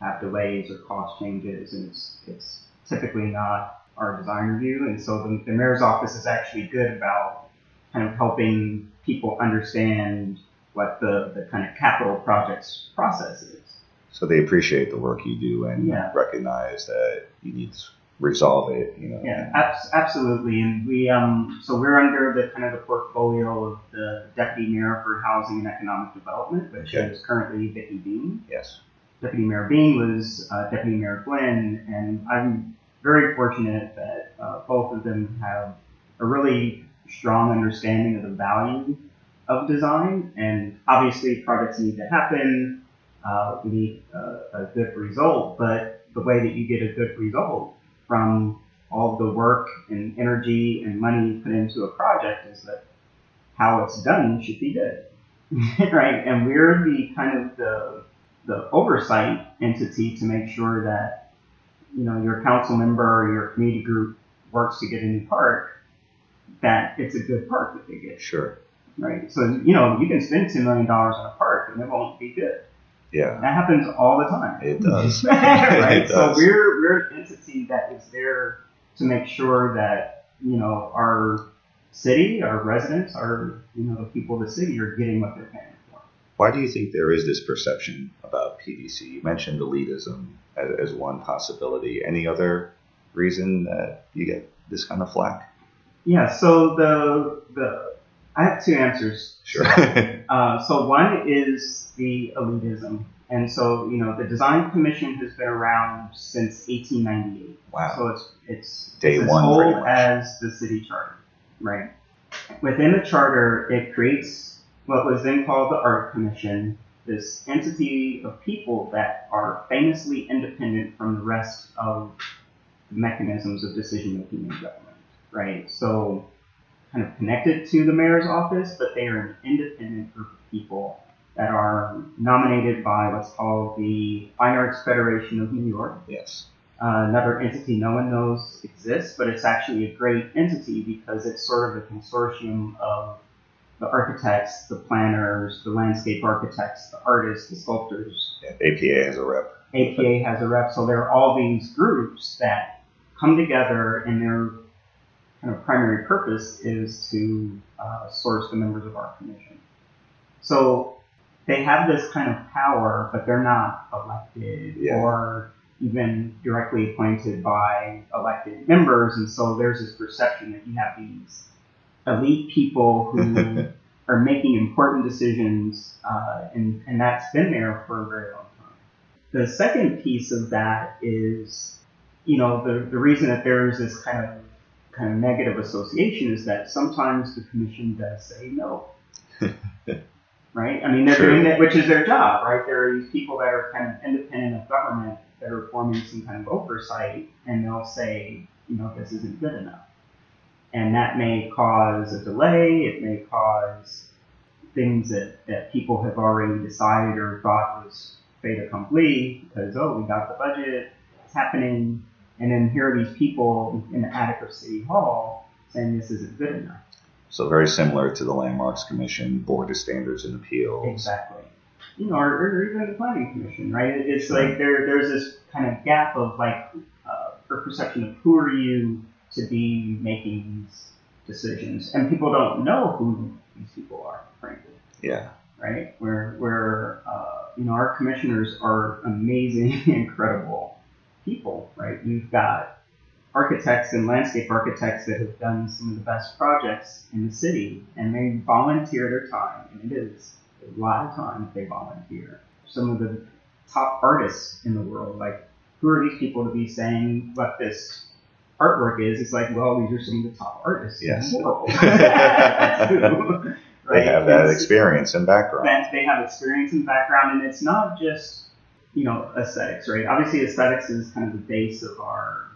have delays or cost changes, and it's typically not our design review. And so the mayor's office is actually good about kind of helping people understand what the kind of capital projects process is. So they appreciate the work you do and recognize that you need to resolve it, Yeah, absolutely. And so we're under the kind of the portfolio of the Deputy Mayor for Housing and Economic Development, which is currently Vicki Bean. Yes. Deputy Mayor Bean was Deputy Mayor Glenn, and I'm very fortunate that both of them have a really strong understanding of the value of design. And obviously projects need to happen. We need a good result, but the way that you get a good result from all the work and energy and money put into a project is that how it's done should be good, right? And we're the kind of the oversight entity to make sure that, your council member or your community group works to get a new park, that it's a good park that they get. Sure. Right? So, you can spend $2 million on a park and it won't be good. Yeah. That happens all the time. It does. Right? It does. So we're an entity that is there to make sure that, our city, our residents, the people of the city are getting what they're paying for. Why do you think there is this perception about PDC? You mentioned elitism as one possibility. Any other reason that you get this kind of flack? Yeah, so I have two answers. Sure. So one is the elitism. And so, the Design Commission has been around since 1898. Wow. So it's Day as one, old pretty much. as the city charter, right? Within the charter, it creates what was then called the Art Commission, this entity of people that are famously independent from the rest of the mechanisms of decision-making in government, right? So kind of connected to the mayor's office, but they are an independent group of people that are nominated by what's called the Fine Arts Federation of New York. Yes. Another entity no one knows exists, but it's actually a great entity because it's sort of a consortium of the architects, the planners, the landscape architects, the artists, the sculptors. Yeah, APA has a rep. APA has a rep, so there are all these groups that come together, and their kind of primary purpose is to source the members of our commission. So they have this kind of power, but they're not elected or even directly appointed by elected members, and so there's this perception that you have these elite people who are making important decisions, and that's been there for a very long time. The second piece of that is, the reason that there's this kind of negative association is that sometimes the commission does say no. Right? I mean, they're doing that, which is their job, right? There are these people that are kind of independent of government that are forming some kind of oversight, and they'll say, this isn't good enough. And that may cause a delay. It may cause things that people have already decided or thought was fait accompli because, we got the budget, it's happening. And then here are these people in the attic of City Hall saying this isn't good enough. So very similar to the Landmarks Commission, Board of Standards and Appeals. Exactly. Or even the Planning Commission, right? It's like there's this kind of gap of or perception of who are you to be making these decisions, and people don't know who these people are, frankly. Yeah. Right. Where our commissioners are amazing, incredible people, right? We've got architects and landscape architects that have done some of the best projects in the city, and they volunteer their time, and it is a lot of time they volunteer. Some of the top artists in the world, who are these people to be saying what this artwork is? It's like, well, these are some of the top artists in the world. Right? They have that experience and background. They have experience and background, and it's not just, aesthetics, right? Obviously, aesthetics is kind of the base of our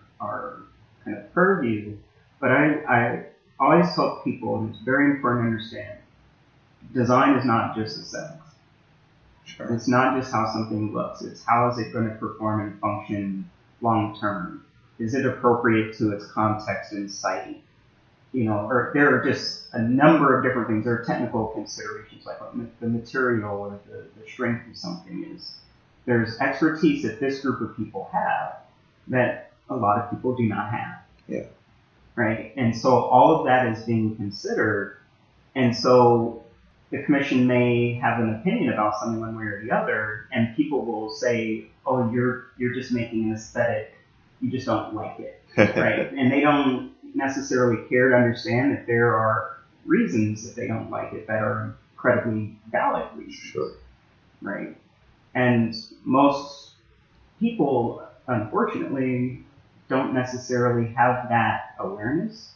kind of purview, but I always tell people, and it's very important to understand, design is not just aesthetics. Sure. It's not just how something looks. It's how is it going to perform and function long term. Is it appropriate to its context and site? Or there are just a number of different things. There are technical considerations, like what the material or the strength of something is. there's expertise that this group of people have that a lot of people do not have. Yeah. Right? And so all of that is being considered. And so the commission may have an opinion about something one way or the other, and people will say, oh, you're just making an aesthetic, you just don't like it. Right? And they don't necessarily care to understand that there are reasons that they don't like it that are incredibly valid reasons. Sure. Right? And most people, unfortunately, don't necessarily have that awareness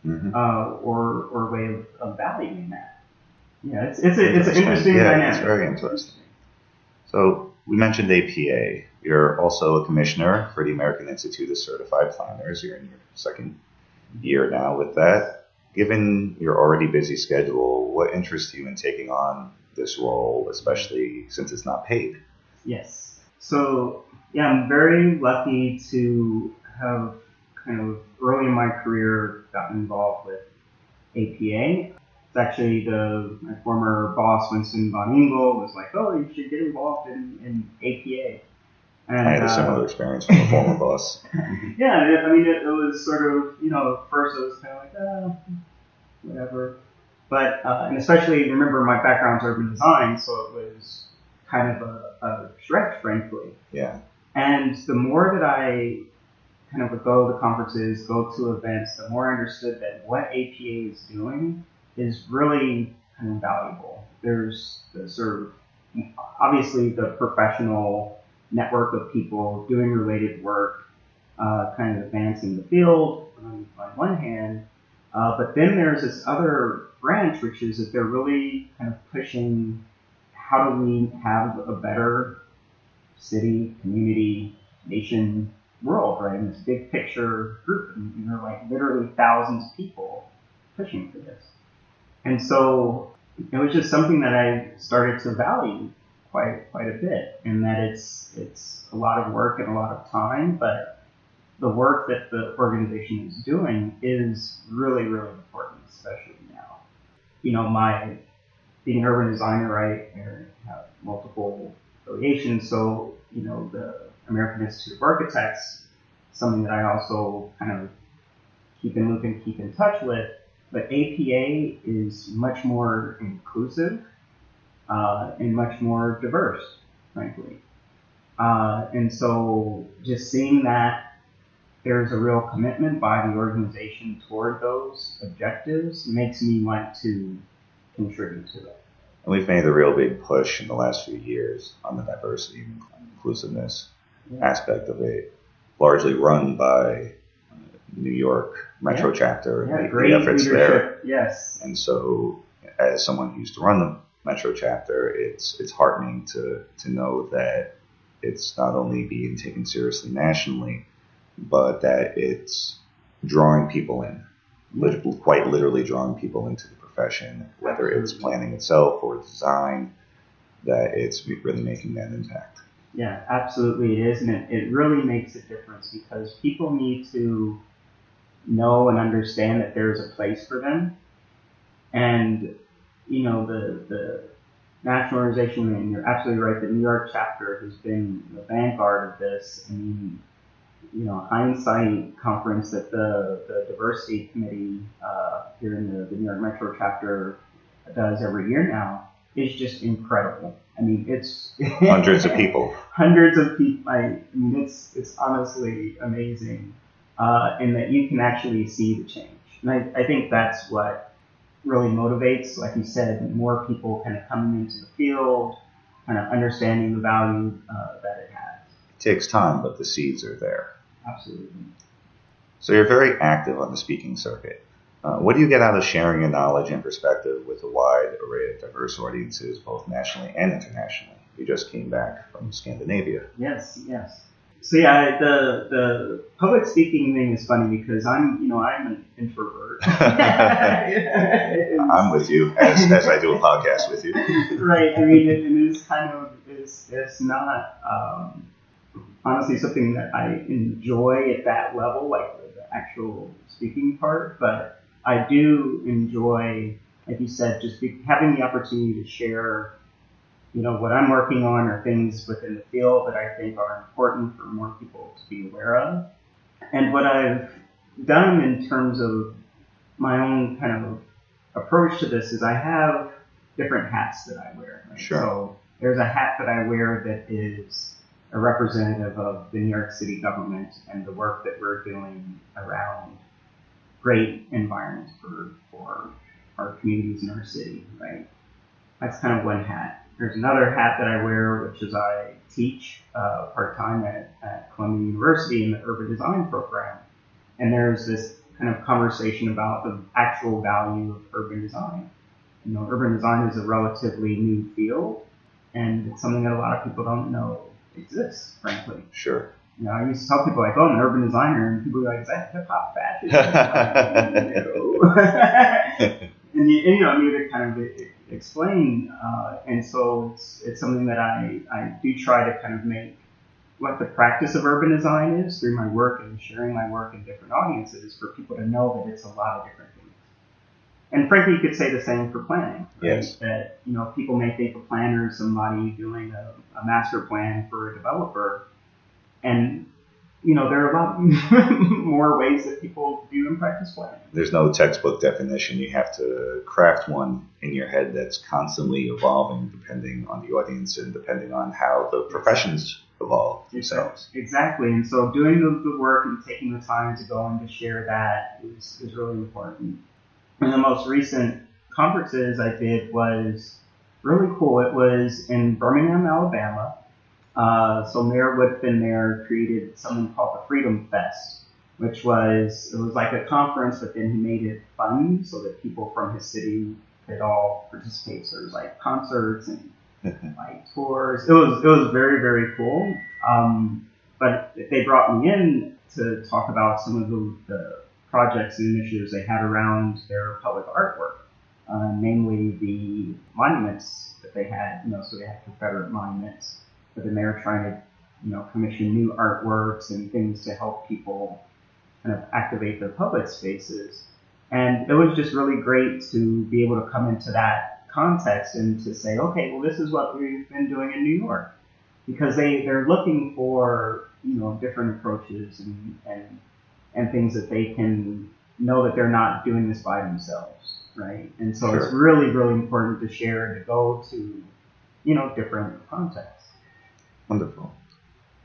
or way of valuing that. Yeah, it's an interesting dynamic. It's very interesting. So we mentioned APA. You're also a commissioner for the American Institute of Certified Planners. You're in your second year now with that. Given your already busy schedule, what interests you in taking on this role, especially since it's not paid? Yes. So, yeah, I'm very lucky to have kind of early in my career gotten involved with APA. It's actually my former boss, Winston Von Engel, was like, oh, you should get involved in APA. And, I had a similar experience from a former boss. Yeah, I mean, it was sort of, at first it was kind of like, whatever. But, and especially, remember, my background's urban design, so it was kind of a stretch, frankly. Yeah. And the more that I kind of would go to conferences, go to events, the more I understood that what APA is doing is really kind of valuable. There's the sort of, obviously, the professional network of people doing related work, kind of advancing the field on one hand, but then there's this other branch, which is that they're really kind of pushing how do we have a better city, community, nation, world, right? In this big picture group, and there are like literally thousands of people pushing for this. And so it was just something that I started to value quite a bit, in that it's a lot of work and a lot of time, but the work that the organization is doing is really, really important, especially now. My being an urban designer, I have multiple affiliations, so the American Institute of Architects, something that I also kind of keep in loop and keep in touch with. But APA is much more inclusive and much more diverse, frankly. And so just seeing that there's a real commitment by the organization toward those objectives makes me want to contribute to it. And we've made a real big push in the last few years on the diversity and inclusiveness aspect of it, largely run by New York Metro chapter and the efforts leadership there. Yes. And so, as someone who used to run the Metro chapter, it's heartening to know that it's not only being taken seriously nationally, but that it's drawing people in, quite literally drawing people into the profession, whether it's planning itself or design, that it's really making that impact. Yeah, absolutely it is, and it really makes a difference because people need to know and understand that there's a place for them. And, the national organization, and you're absolutely right, the New York chapter has been the vanguard of this. I mean, hindsight conference that the diversity committee here in the New York Metro chapter does every year now is just incredible. I mean, it's hundreds of people. Hundreds of people. I mean, it's honestly amazing, and that you can actually see the change. And I think that's what really motivates, like you said, more people kind of coming into the field, kind of understanding the value that it has. It takes time, but the seeds are there. Absolutely. So you're very active on the speaking circuit. What do you get out of sharing your knowledge and perspective with a wide array of diverse audiences, both nationally and internationally? You just came back from Scandinavia. Yes. So yeah, the public speaking thing is funny because I'm an introvert. I'm with you as I do a podcast with you. Right. I mean, it is kind of it's not honestly something that I enjoy at that level, like the actual speaking part, but I do enjoy, like you said, just having the opportunity to share, what I'm working on are things within the field that I think are important for more people to be aware of. And what I've done in terms of my own kind of approach to this is I have different hats that I wear. Right? Sure. So there's a hat that I wear that is a representative of the New York City government and the work that we're doing around great environments for our communities in our city, right? That's kind of one hat. There's another hat that I wear, which is I teach part-time at Columbia University in the urban design program. And there's this kind of conversation about the actual value of urban design. Urban design is a relatively new field, and it's something that a lot of people don't know exists, frankly. Sure. I used to tell people, like, oh, I'm an urban designer, and people were like, is that hip-hop fashion? And you need to kind of explain, and so it's something that I do try to kind of make what the practice of urban design is through my work and sharing my work in different audiences for people to know that it's a lot of different things. And frankly, you could say the same for planning. Right? Yes. That, people may think a planner is somebody doing a master plan for a developer. And, there are a lot more ways that people do and practice planning. There's no textbook definition. You have to craft one in your head that's constantly evolving depending on the audience and depending on how the professions evolve themselves. Exactly. And so doing the work and taking the time to go and to share that is really important. And the most recent conferences I did was really cool. It was in Birmingham, Alabama. So Mayor Woodfin there created something called the Freedom Fest, which was like a conference, but then he made it fun so that people from his city could all participate. So there was like concerts and like tours. It was very, very cool. But they brought me in to talk about some of the projects and initiatives they had around their public artwork, namely the monuments that they had. So they had Confederate monuments, but then they were trying to, commission new artworks and things to help people kind of activate their public spaces. And it was just really great to be able to come into that context and to say, okay, well, this is what we've been doing in New York, because they're looking for different approaches and things that they can know that they're not doing this by themselves, right? And so It's really, really important to share and to go to different contexts. Wonderful.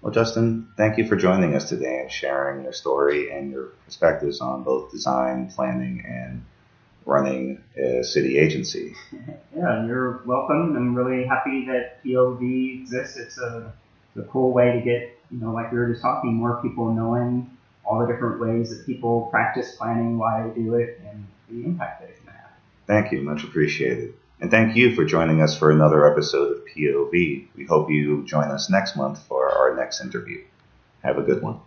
Well, Justin, thank you for joining us today and sharing your story and your perspectives on both design, planning, and running a city agency. Yeah, you're welcome. I'm really happy that POV exists. It's a cool way to get, like we were just talking, more people knowing all the different ways that people practice planning, why they do it, and the impact that it can have. Thank you. Much appreciated. And thank you for joining us for another episode of POV. We hope you join us next month for our next interview. Have a good one.